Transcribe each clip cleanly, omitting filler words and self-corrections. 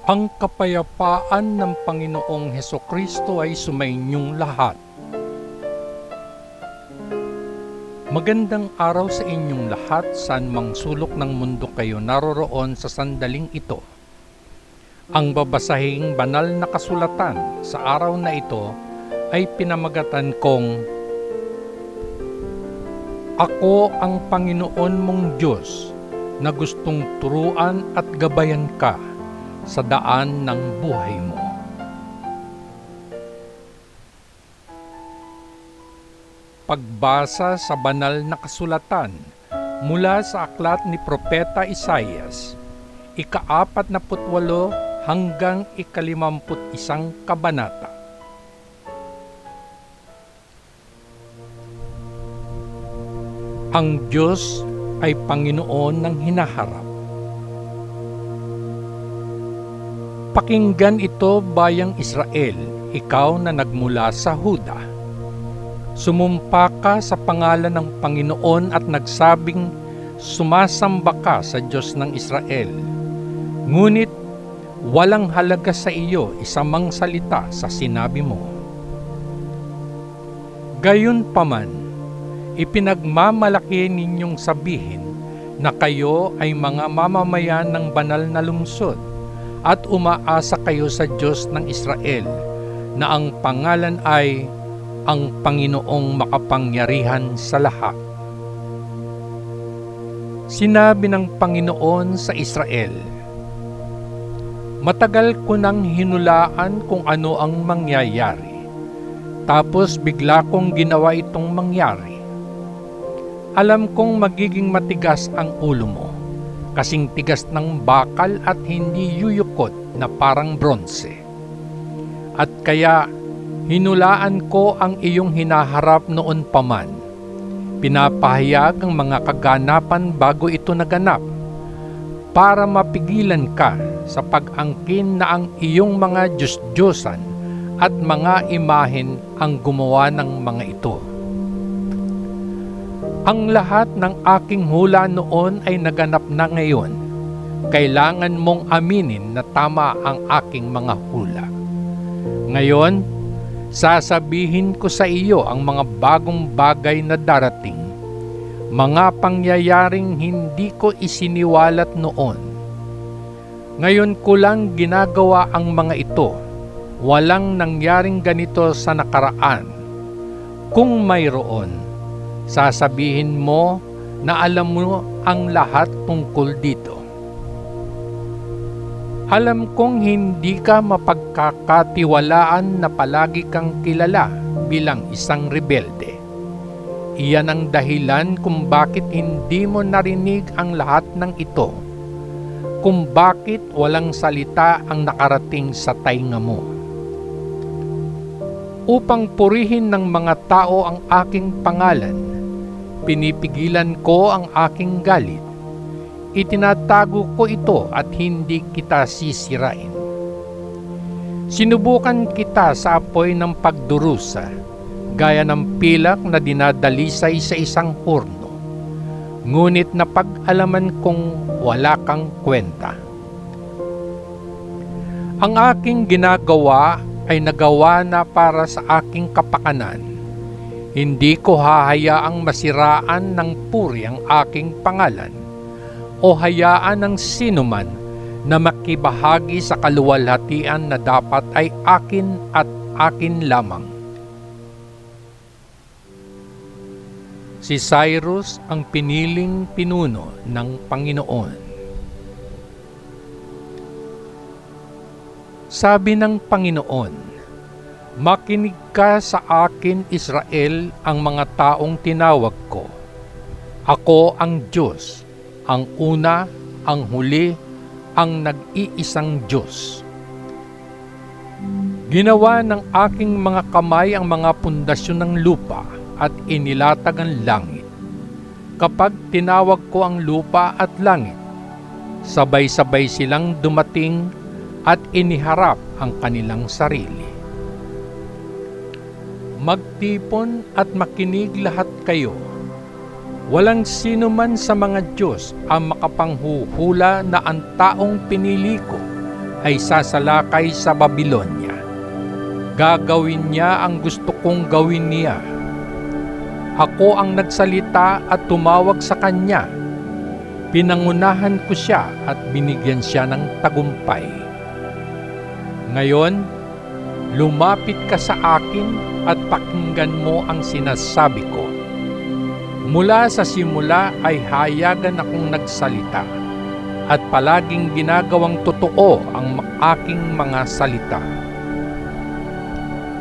Ang kapayapaan ng Panginoong Hesukristo ay sumainyong lahat. Magandang araw sa inyong lahat saan mang sulok ng mundo kayo naroroon sa sandaling ito. Ang babasahing banal na kasulatan sa araw na ito ay pinamagatan kong Ako ang Panginoon mong Diyos na gustong turuan at gabayan ka sa daan ng buhay mo. Pagbasa sa banal na kasulatan mula sa aklat ni Propeta Isaias, ika-48 hanggang ika-51 kabanata. Ang Diyos ay Panginoon ng hinaharap. Pakinggan ito, bayang Israel, ikaw na nagmula sa Huda. Sumumpa ka sa pangalan ng Panginoon at nagsabing sumasamba ka sa Diyos ng Israel. Ngunit walang halaga sa iyo isamang salita sa sinabi mo. Gayunpaman, ipinagmamalaki ninyong sabihin na kayo ay mga mamamayan ng banal na lungsod at umaasa kayo sa Diyos ng Israel na ang pangalan ay ang Panginoong makapangyarihan sa lahat. Sinabi ng Panginoon sa Israel, matagal ko nang hinulaan kung ano ang mangyayari, tapos bigla kong ginawa itong mangyari. Alam kong magiging matigas ang ulo mo, kasing tigas ng bakal at hindi yuyukot na parang bronse. At kaya hinulaan ko ang iyong hinaharap noon pa man. Pinapahayag ang mga kaganapan bago ito naganap, para mapigilan ka sa pag-angkin na ang iyong mga Diyos-Diyosan at mga imahen ang gumawa ng mga ito. Ang lahat ng aking hula noon ay naganap na ngayon. Kailangan mong aminin na tama ang aking mga hula. Ngayon, sasabihin ko sa iyo ang mga bagong bagay na darating, mga pangyayaring hindi ko isiniwalat noon. Ngayon ko lang ginagawa ang mga ito. Walang nangyaring ganito sa nakaraan. Kung mayroon, sasabihin mo na alam mo ang lahat tungkol dito. Alam kong hindi ka mapagkakatiwalaan na palagi kang kilala bilang isang rebelde. Iyan ang dahilan kung bakit hindi mo narinig ang lahat ng ito, kung bakit walang salita ang nakarating sa tainga mo. Upang purihin ng mga tao ang aking pangalan, pinipigilan ko ang aking galit. Itinatago ko ito at hindi kita sisirain. Sinubukan kita sa apoy ng pagdurusa, gaya ng pilak na dinadalisay sa isang horno. Ngunit napag-alaman kong wala kang kwenta. Ang aking ginagawa ay nagawa na para sa aking kapakanan. Hindi ko hahayaang masiraan ng puri ang aking pangalan o hayaan ng sinuman na makibahagi sa kaluwalhatian na dapat ay akin at akin lamang. Si Cyrus ang piniling pinuno ng Panginoon. Sabi ng Panginoon, makinig ka sa akin, Israel, ang mga taong tinawag ko. Ako ang Diyos, ang una, ang huli, ang nag-iisang Diyos. Ginawa ng aking mga kamay ang mga pundasyon ng lupa at inilatag ang langit. Kapag tinawag ko ang lupa at langit, sabay-sabay silang dumating at iniharap ang kanilang sarili. Magtipon at makinig lahat kayo. Walang sino man sa mga Diyos ang makapanghuhula na ang taong pinili ko ay sasalakay sa Babilonya. Gagawin niya ang gusto kong gawin niya. Ako ang nagsalita at tumawag sa kanya. Pinangunahan ko siya at binigyan siya ng tagumpay. Ngayon, lumapit ka sa akin at pakinggan mo ang sinasabi ko. Mula sa simula ay hayagan akong nagsalita at palaging ginagawang totoo ang aking mga salita.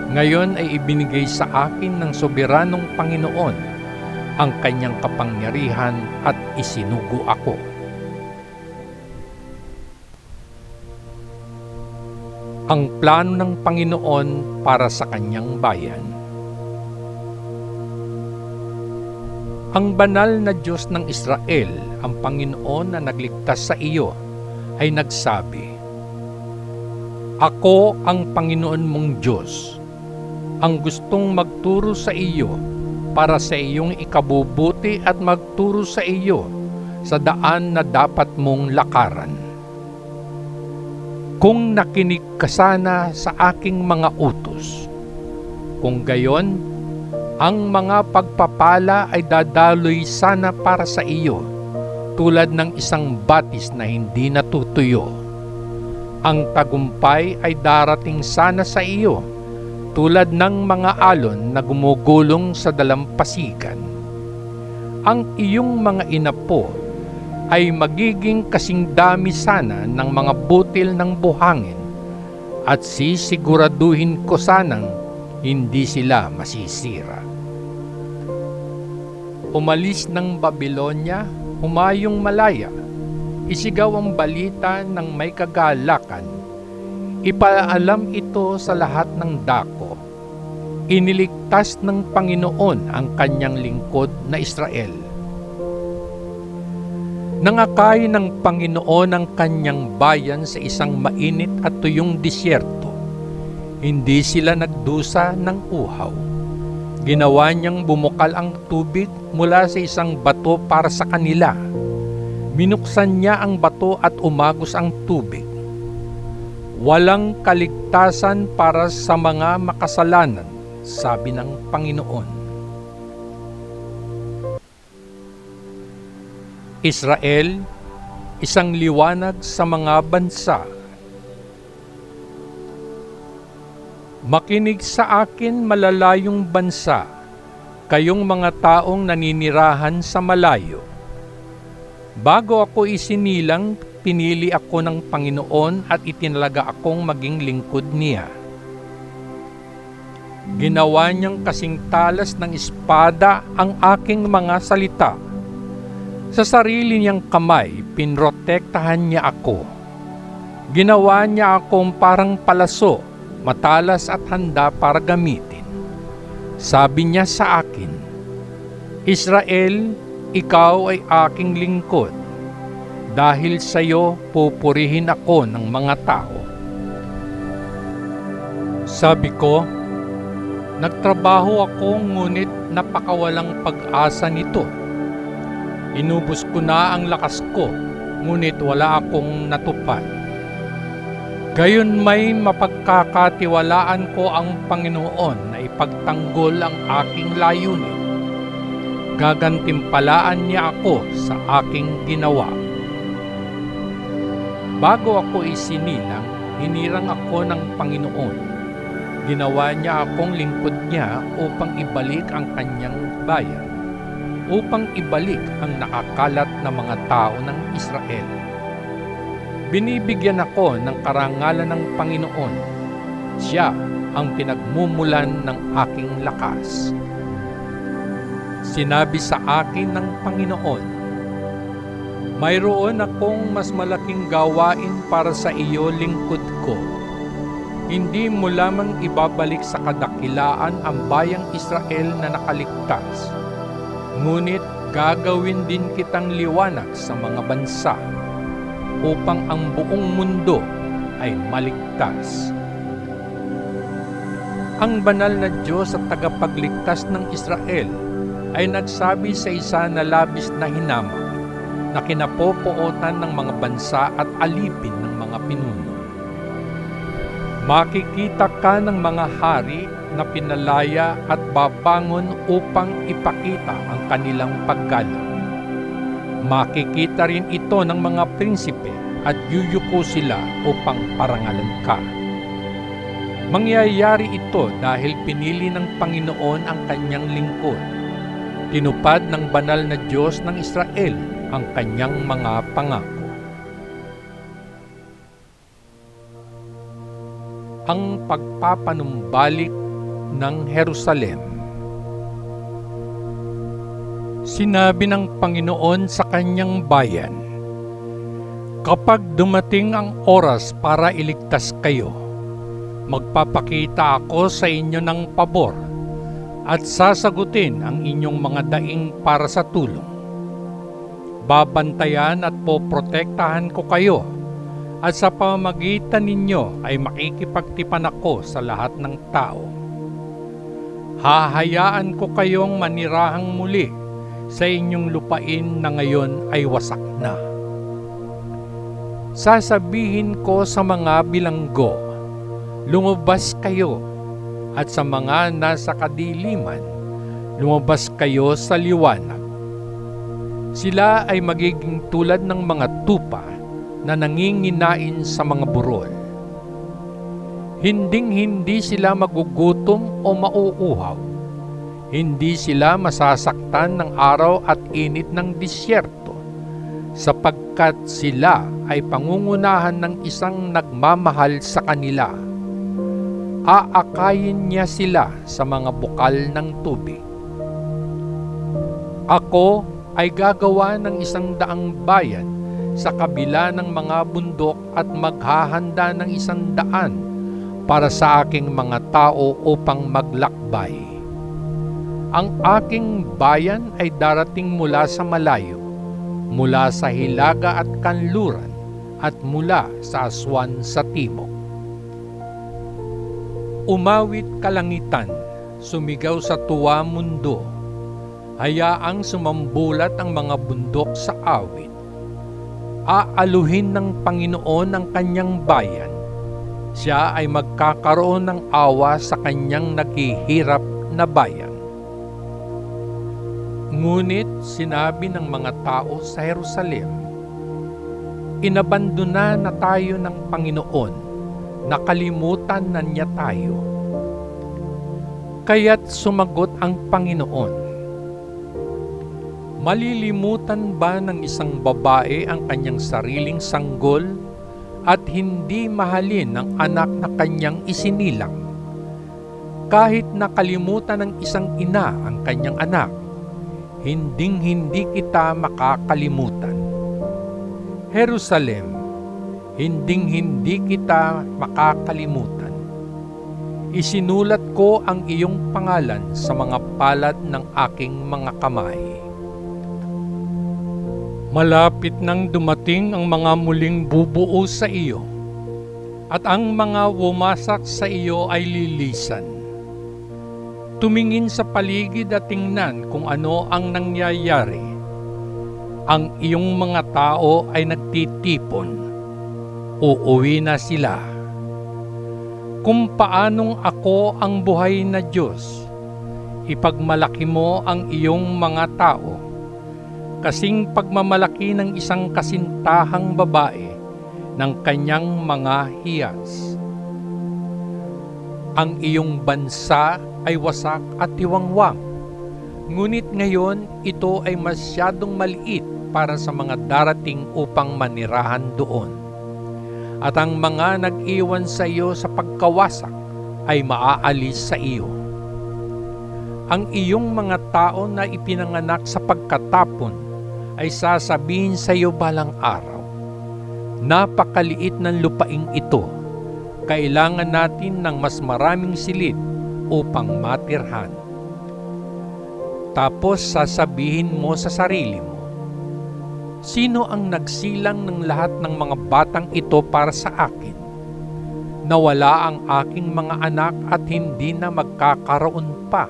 Ngayon ay ibinigay sa akin ng soberanong Panginoon ang kanyang kapangyarihan at isinugo ako. Ang plano ng Panginoon para sa kanyang bayan. Ang banal na Diyos ng Israel, ang Panginoon na nagligtas sa iyo, ay nagsabi, Ako ang Panginoon mong Diyos, ang gustong magturo sa iyo para sa iyong ikabubuti at magturo sa iyo sa daan na dapat mong lakaran. Kung nakinig ka sana sa aking mga utos, kung gayon, ang mga pagpapala ay dadaloy sana para sa iyo, tulad ng isang batis na hindi natutuyo. Ang tagumpay ay darating sana sa iyo, tulad ng mga alon na gumugulong sa dalampasigan. Ang iyong mga inapo ay magiging kasing dami sana ng mga butil ng buhangin, at sisiguraduhin ko sanang hindi sila masisira. Umalis ng Babilonya, humayong malaya, isigaw ang balita ng may kagalakan. Ipaalam ito sa lahat ng dako. Iniligtas ng Panginoon ang kanyang lingkod na Israel. Nangakay ng Panginoon ang kanyang bayan sa isang mainit at tuyong disyerto. Hindi sila nagdusa ng uhaw. Ginawa niyang bumukal ang tubig mula sa isang bato para sa kanila. Binuksan niya ang bato at umagos ang tubig. Walang kaligtasan para sa mga makasalanan, sabi ng Panginoon. Israel, isang liwanag sa mga bansa. Makinig sa akin, malalayong bansa, kayong mga taong naninirahan sa malayo. Bago ako isinilang, pinili ako ng Panginoon at itinalaga akong maging lingkod niya. Ginawa niyang kasing talas ng espada ang aking mga salita. Sa sarili niyang kamay, pinrotektahan niya ako. Ginawa niya akong parang palaso, matalas at handa para gamitin. Sabi niya sa akin, Israel, ikaw ay aking lingkod. Dahil sa iyo, pupurihin ako ng mga tao. Sabi ko, nagtrabaho ako ngunit napakawalang pag-asa nito. Inubos ko na ang lakas ko, ngunit wala akong natupad. Gayon may mapagkakatiwalaan ko ang Panginoon na ipagtanggol ang aking layunin. Gagantimpalaan niya ako sa aking ginawa. Bago ako isinilang, hinirang ako ng Panginoon. Ginawa niya akong lingkod niya upang ibalik ang kanyang bayan, upang ibalik ang nakakalat na mga tao ng Israel. Binibigyan ako ng karangalan ng Panginoon. Siya ang pinagmumulan ng aking lakas. Sinabi sa akin ng Panginoon, mayroon akong mas malaking gawain para sa iyo, lingkod ko. Hindi mo lamang ibabalik sa kadakilaan ang bayang Israel na nakaligtas, ngunit gagawin din kitang liwanag sa mga bansa, upang ang buong mundo ay maligtas. Ang banal na Diyos at tagapagligtas ng Israel ay nagsabi sa isa na labis na hinamang, na kinapopootan ng mga bansa at alipin ng mga pinuno. Makikita ka ng mga hari na pinalaya at babangon upang ipakita ang kanilang paggalang. Makikita rin ito ng mga prinsipe at yuyuko sila upang parangalan ka. Mangyayari ito dahil pinili ng Panginoon ang kanyang lingkod. Tinupad ng banal na Diyos ng Israel ang kanyang mga pangako. Ang pagpapanumbalik ng Jerusalem. Sinabi ng Panginoon sa kanyang bayan, "Kapag dumating ang oras para iligtas kayo, magpapakita ako sa inyo ng pabor at sasagutin ang inyong mga daing para sa tulong. Babantayan at poprotektahan ko kayo, at sa pamamagitan ninyo ay makikipagtipan ako sa lahat ng tao. Hahayaan ko kayong manirahang muli sa inyong lupain na ngayon ay wasak na. Sasabihin ko sa mga bilanggo, lumabas kayo, at sa mga nasa kadiliman, lumabas kayo sa liwanag. Sila ay magiging tulad ng mga tupa na nanginginain sa mga burol. Hinding-hindi sila magugutom o mauuhaw. Hindi sila masasaktan ng araw at init ng disyerto, sapagkat sila ay pangungunahan ng isang nagmamahal sa kanila. Aakayin niya sila sa mga bukal ng tubig. Ako ay gagawa ng 100 bayan sa kabila ng mga bundok at maghahanda ng 100 para sa aking mga tao upang maglakbay. Ang aking bayan ay darating mula sa malayo, mula sa hilaga at kanluran, at mula sa aswan sa timog. Umawit kalangitan, sumigaw sa tuwa mundo, hayaang sumambulat ang mga bundok sa awit. Aaluhin ng Panginoon ang kanyang bayan. Siya ay magkakaroon ng awa sa kanyang naghihirap na bayan. Ngunit sinabi ng mga tao sa Jerusalem, inabandona na tayo ng Panginoon, nakalimutan na niya tayo. Kaya't sumagot ang Panginoon, malilimutan ba ng isang babae ang kanyang sariling sanggol at hindi mahalin ng anak na kanyang isinilang? Kahit nakalimutan ng isang ina ang kanyang anak, hinding-hindi kita makakalimutan. Jerusalem, hinding-hindi kita makakalimutan. Isinulat ko ang iyong pangalan sa mga palad ng aking mga kamay. Malapit nang dumating ang mga muling bubuo sa iyo, at ang mga wumasak sa iyo ay lilisan. Tumingin sa paligid at tingnan kung ano ang nangyayari. Ang iyong mga tao ay nagtitipon. Uuwi na sila. Kung paanong ako ang buhay na Diyos, ipagmalaki mo ang iyong mga tao, kasing pagmamalaki ng isang kasintahang babae ng kanyang mga hiyas. Ang iyong bansa ay wasak at tiwangwang, ngunit ngayon ito ay masyadong maliit para sa mga darating upang manirahan doon. At ang mga nag-iwan sa iyo sa pagkawasak ay maaalis sa iyo. Ang iyong mga tao na ipinanganak sa pagkatapon ay sasabihin sa iyo balang araw, napakaliit ng lupaing ito, kailangan natin ng mas maraming silid upang matirhan. Tapos sasabihin mo sa sarili mo, sino ang nagsilang ng lahat ng mga batang ito para sa akin? Nawala ang aking mga anak at hindi na magkakaroon pa.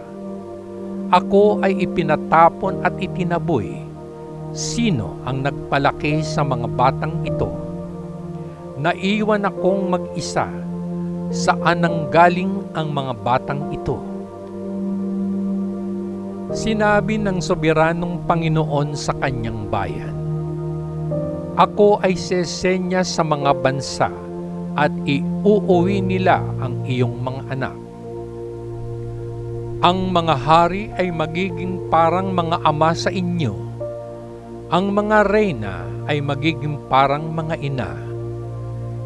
Ako ay ipinatapon at itinaboy. Sino ang nagpalaki sa mga batang ito? Naiwan akong mag-isa, Saan nanggaling ang mga batang ito? Sinabi ng soberanong Panginoon sa kanyang bayan, "Ako ay sesenya sa mga bansa at iuuwi nila ang iyong mga anak. Ang mga hari ay magiging parang mga ama sa inyo. Ang mga reyna ay magiging parang mga ina.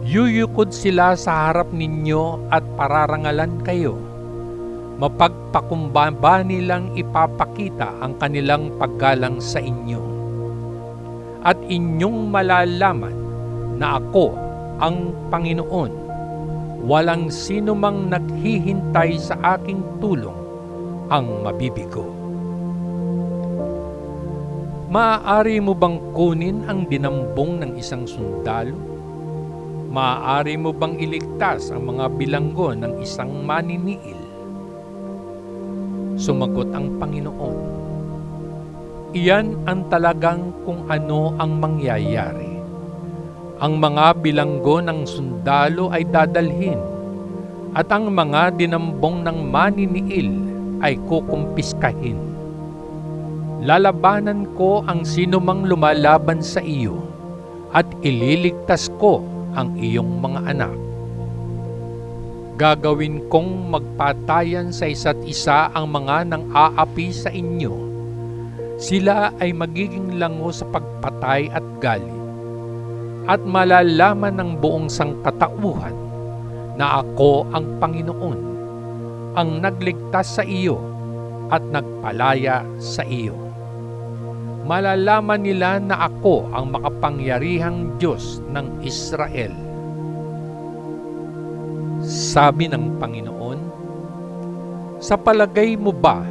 Yuyukod sila sa harap ninyo at pararangalan kayo. Mapagpakumbaba nilang ipapakita ang kanilang paggalang sa inyo. At inyong malalaman na ako ang Panginoon. Walang sino mang naghihintay sa aking tulong ang mabibigo." Maaari mo bang kunin ang dinambong ng isang sundalo? Maaari mo bang iligtas ang mga bilanggo ng isang maniniil? Sumagot ang Panginoon, "Iyan ang talagang kung ano ang mangyayari. Ang mga bilanggo ng sundalo ay dadalhin, at ang mga dinambong ng maniniil ay kukumpiskahin. Lalabanan ko ang sinumang lumalaban sa iyo, at ililigtas ko ang iyong mga anak. Gagawin kong magpatayan sa isa't isa ang mga nang-aapi sa inyo. Sila ay magiging lango sa pagpatay at galit, at malalaman ng buong sangkatauhan na ako ang Panginoon, ang nagligtas sa iyo at nagpalaya sa iyo. Malalaman nila na ako ang makapangyarihang Diyos ng Israel." Sabi ng Panginoon, "Sa palagay mo ba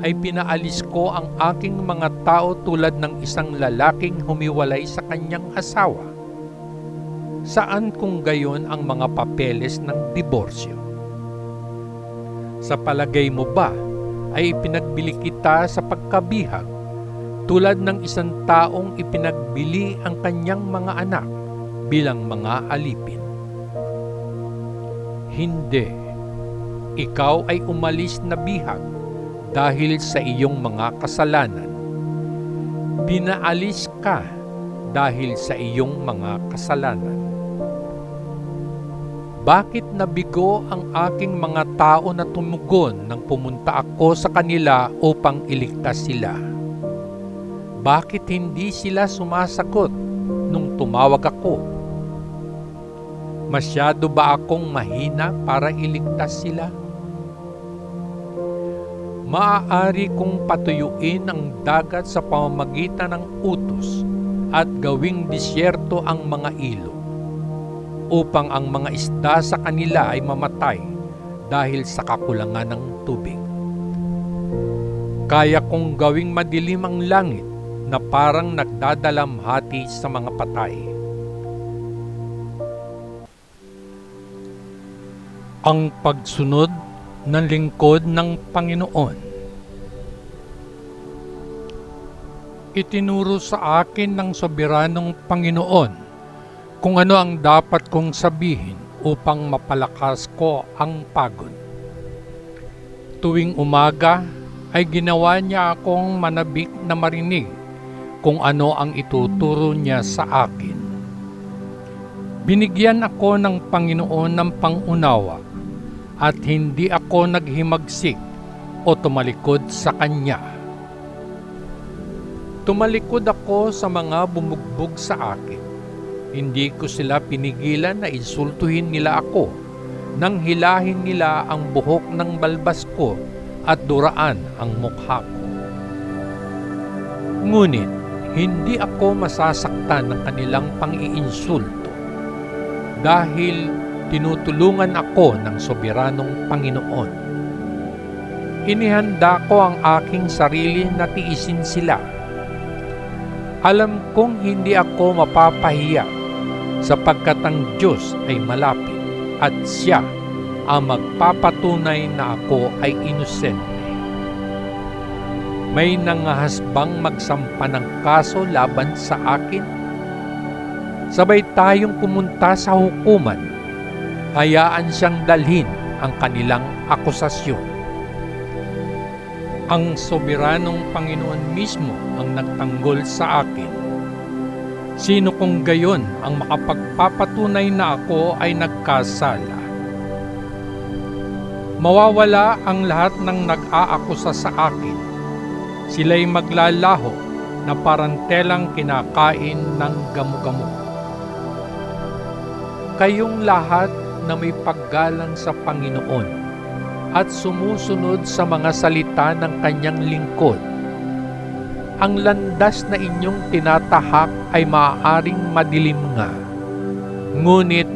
ay pinaalis ko ang aking mga tao tulad ng isang lalaking humiwalay sa kanyang asawa? Saan kung gayon ang mga papeles ng diborsyo? Sa palagay mo ba ay ipinagbili kita sa pagkabihag tulad ng isang taong ipinagbili ang kanyang mga anak bilang mga alipin? Hindi. Ikaw ay umalis na bihag dahil sa iyong mga kasalanan. Pinaalis ka dahil sa iyong mga kasalanan. Bakit nabigo ang aking mga tao na tumugon nang pumunta ako sa kanila upang iligtas sila? Bakit hindi sila sumasagot nung tumawag ako? Masyado ba akong mahina para iligtas sila? Maaari kong patuyuin ang dagat sa pamamagitan ng utos at gawing disyerto ang mga ilog, upang ang mga isda sa kanila ay mamatay dahil sa kakulangan ng tubig. Kaya kong gawing madilim ang langit na parang nagdadalamhati sa mga patay. Ang pagsunod ng lingkod ng Panginoon. Itinuro sa akin ng soberanong Panginoon kung ano ang dapat kong sabihin upang mapalakas ko ang pagod. Tuwing umaga ay ginawa niya akong manabik na marinig kung ano ang ituturo niya sa akin. Binigyan ako ng Panginoon ng pangunawa at hindi ako naghimagsik o tumalikod sa Kanya. Tumalikod ako sa mga bumugbog sa akin. Hindi ko sila pinigilan na insultuhin nila ako nang hilahin nila ang buhok ng balbas ko at duraan ang mukha ko. Ngunit hindi ako masasaktan ng kanilang pang-iinsulto dahil tinutulungan ako ng soberanong Panginoon. Inihanda ko ang aking sarili na tiisin sila. Alam kong hindi ako mapapahiya sapagkat ang Diyos ay malapit at Siya ang magpapatunay na ako ay inosente. May nangahasbang magsampa ng kaso laban sa akin? Sabay tayong pumunta sa hukuman hayaan siyang dalhin ang kanilang akusasyon. Ang soberanong Panginoon mismo ang nagtanggol sa akin. Sino kung gayon ang makapagpapatunay na ako ay nagkasala? Mawawala ang lahat ng nag-aakusa sa akin. Sila'y maglalaho na parang telang kinakain ng gamo-gamo. Kayong lahat na may paggalang sa Panginoon at sumusunod sa mga salita ng kanyang lingkod, ang landas na inyong tinatahak ay maaaring madilim nga. Ngunit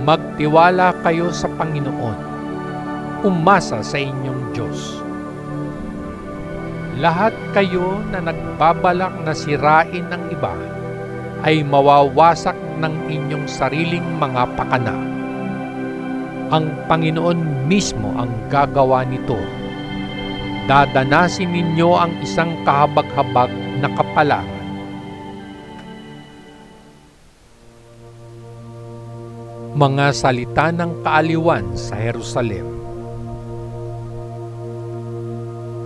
magtiwala kayo sa Panginoon. Umasa sa inyong Diyos. Lahat kayo na nagbabalak na sirain ang iba ay mawawasak ng inyong sariling mga pakana. Ang Panginoon mismo ang gagawa nito. Dadanasin ninyo ang isang kahabag-habag na kapalaran. Mga salita ng kaaliwan sa Jerusalem.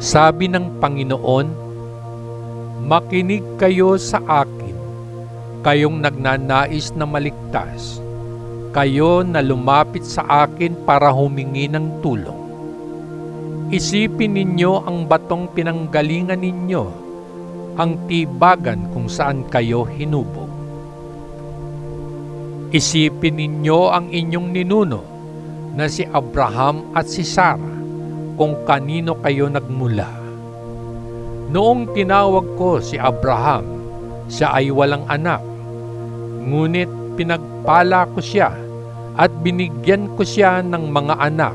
Sabi ng Panginoon, makinig kayo sa akin, kayong nagnanais na maligtas, kayo na lumapit sa akin para humingi ng tulong. Isipin ninyo ang batong pinanggalingan ninyo, ang tibagan kung saan kayo hinubog. Isipin ninyo ang inyong ninuno na si Abraham at si Sarah, kung kanino kayo nagmula. Noong tinawag ko si Abraham, siya ay walang anak. Ngunit pinagpala ko siya at binigyan ko siya ng mga anak.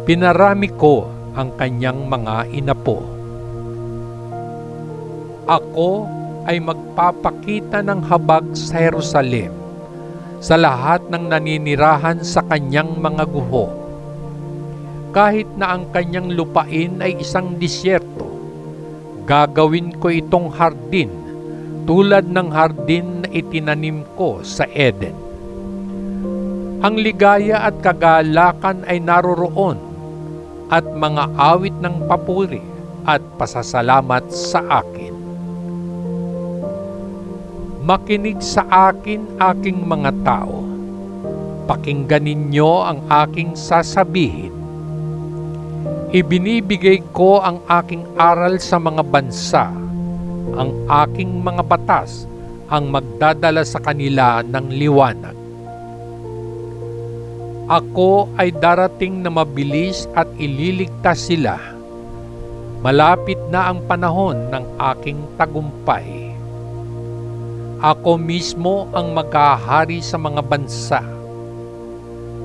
Pinarami ko ang kanyang mga inapo. Ako ay magpapakita ng habag sa Jerusalem sa lahat ng naninirahan sa kanyang mga guho. Kahit na ang kanyang lupain ay isang disyerto, gagawin ko itong hardin tulad ng hardin na itinanim ko sa Eden. Ang ligaya at kagalakan ay naroroon at mga awit ng papuri at pasasalamat sa akin. Makinig sa akin, aking mga tao. Pakinggan ninyo ang aking sasabihin. Ibinibigay ko ang aking aral sa mga bansa, ang aking mga batas ang magdadala sa kanila ng liwanag. Ako ay darating na mabilis at ililigtas sila. Malapit na ang panahon ng aking tagumpay. Ako mismo ang maghahari sa mga bansa.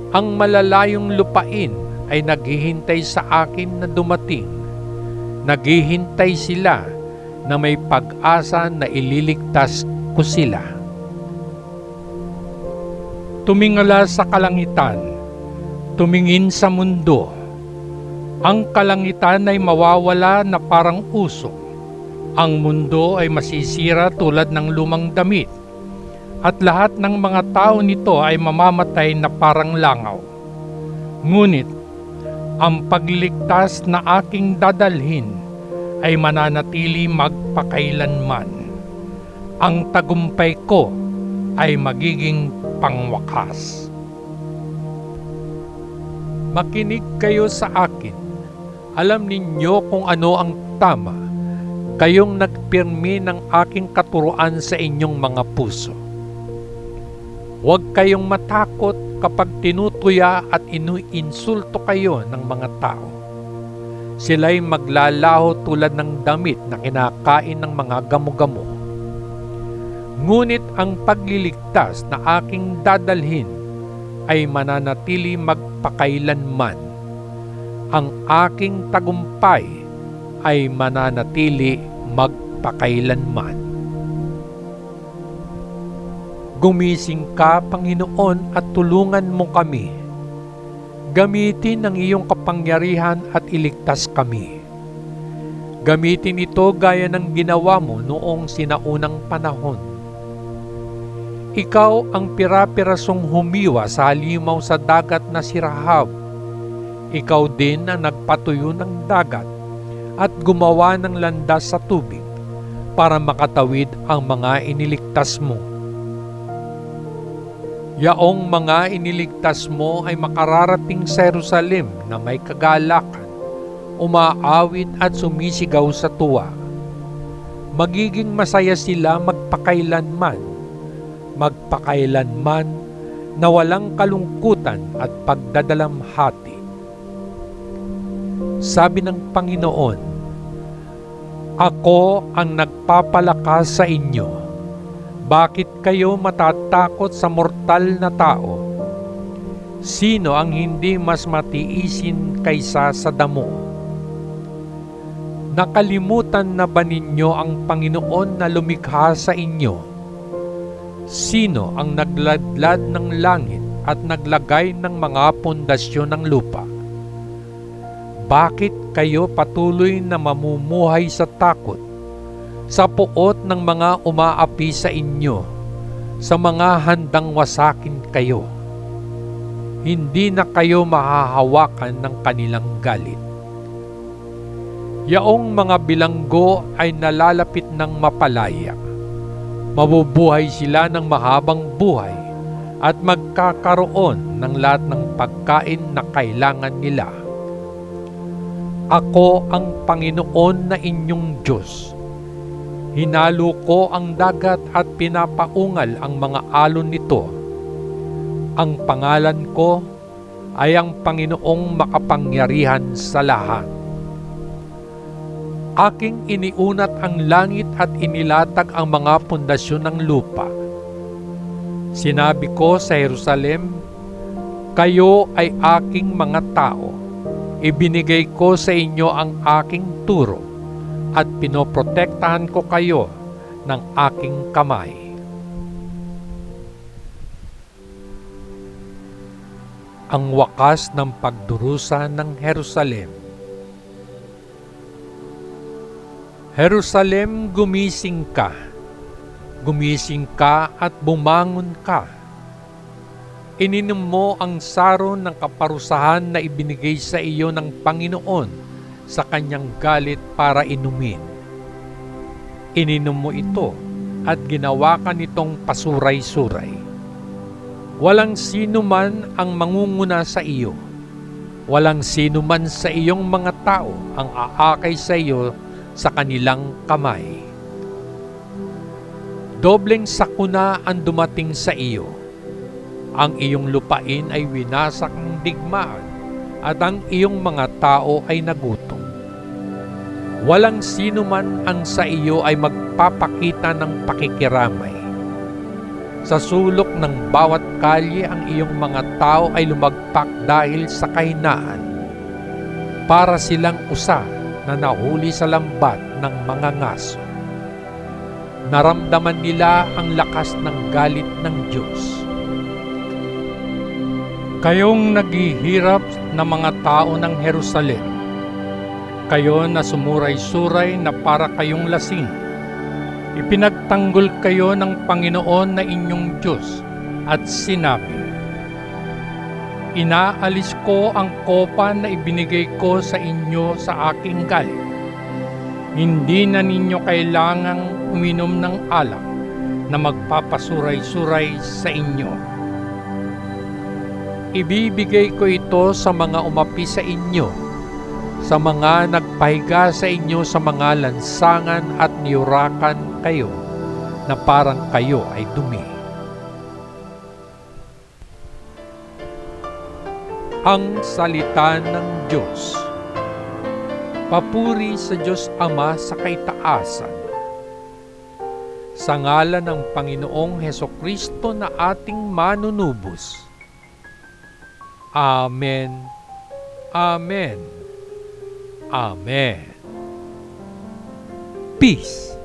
Ang malalayong lupain ay naghihintay sa akin na dumating. Naghihintay sila na may pag-asa na ililigtas ko sila. Tumingala sa kalangitan, tumingin sa mundo. Ang kalangitan ay mawawala na parang usok. Ang mundo ay masisira tulad ng lumang damit. At lahat ng mga tao nito ay mamamatay na parang langaw. Ngunit, ang pagliligtas na aking dadalhin ay mananatili magpakailanman. Ang tagumpay ko ay magiging pangwakas. Makinig kayo sa akin. Alam ninyo kung ano ang tama. Kayong nagpirmi ng aking katuruan sa inyong mga puso. Huwag kayong matakot kapag tinutuya at inuinsulto kayo ng mga tao. Sila'y maglalaho tulad ng damit na kinakain ng mga gamo-gamo. Ngunit ang pagliligtas na aking dadalhin ay mananatili magpakailanman. Ang aking tagumpay ay mananatili magpakailanman. Gumising ka, Panginoon, at tulungan mo kami. Gamitin ang iyong kapangyarihan at iligtas kami. Gamitin ito gaya ng ginawa mo noong sinaunang panahon. Ikaw ang pira-pirasong humiwa sa halimaw sa dagat na si Rahab. Ikaw din ang nagpatuyo ng dagat at gumawa ng landas sa tubig para makatawid ang mga iniligtas mo. Yaong mga iniligtas mo ay makararating sa Jerusalem na may kagalakan, umaawit at sumisigaw sa tuwa. Magiging masaya sila magpakailanman na walang kalungkutan at pagdadalamhati. Sabi ng Panginoon, "Ako ang nagpapalakas sa inyo. Bakit kayo matatakot sa mortal na tao? Sino ang hindi mas matiisin kaysa sa damo? Nakalimutan na ba ninyo ang Panginoon na lumikha sa inyo? Sino ang nagladlad ng langit at naglagay ng mga pundasyon ng lupa? Bakit kayo patuloy na mamumuhay sa takot, sa puot ng mga umaapi sa inyo, sa mga handang wasakin kayo? Hindi na kayo mahahawakan ng kanilang galit. Yaong mga bilanggo ay nalalapit ng mapalaya. Mabubuhay sila ng mahabang buhay at magkakaroon ng lahat ng pagkain na kailangan nila. Ako ang Panginoon na inyong Diyos. Hinalo ko ang dagat at pinapaungal ang mga alon nito. Ang pangalan ko ay ang Panginoong makapangyarihan sa lahat. Aking iniunat ang langit at inilatag ang mga pundasyon ng lupa. Sinabi ko sa Jerusalem, kayo ay aking mga tao. Ibinigay ko sa inyo ang aking turo at pinoprotektahan ko kayo ng aking kamay. Ang wakas ng pagdurusa ng Jerusalem. Jerusalem, gumising ka. Gumising ka at bumangon ka. Ininom mo ang saron ng kaparusahan na ibinigay sa iyo ng Panginoon sa kanyang galit para inumin. Ininom mo ito at ginawa ka nitong pasuray-suray. Walang sino man ang mangunguna sa iyo. Walang sino man sa iyong mga tao ang aakay sa iyo sa kanilang kamay. Dobleng sakuna ang dumating sa iyo. Ang iyong lupain ay winasak ng digmaan at ang iyong mga tao ay nagutom. Walang sino man ang sa iyo ay magpapakita ng pakikiramay. Sa sulok ng bawat kalye ang iyong mga tao ay lumagpak dahil sa kahinaan. Para silang usa na nahuli sa lambat ng mga ngaso. Naramdaman nila ang lakas ng galit ng Diyos. Kayong naghihirap na mga tao ng Jerusalem, kayo na sumuray-suray na para kayong lasing, ipinagtanggol kayo ng Panginoon na inyong Diyos at sinabi, inaalis ko ang kopa na ibinigay ko sa inyo sa aking galit. Hindi na ninyo kailangang uminom ng alak na magpapasuray-suray sa inyo. Ibibigay ko ito sa mga umapi sa inyo, sa mga nagpahiga sa inyo sa mga lansangan at niyurakan kayo na parang kayo ay dumi. Ang salita ng Diyos. Papuri sa Diyos Ama sa kaitaasan. Sa ngalan ng Panginoong Hesukristo na ating manunubos. Amen. Amen. Amen. Peace.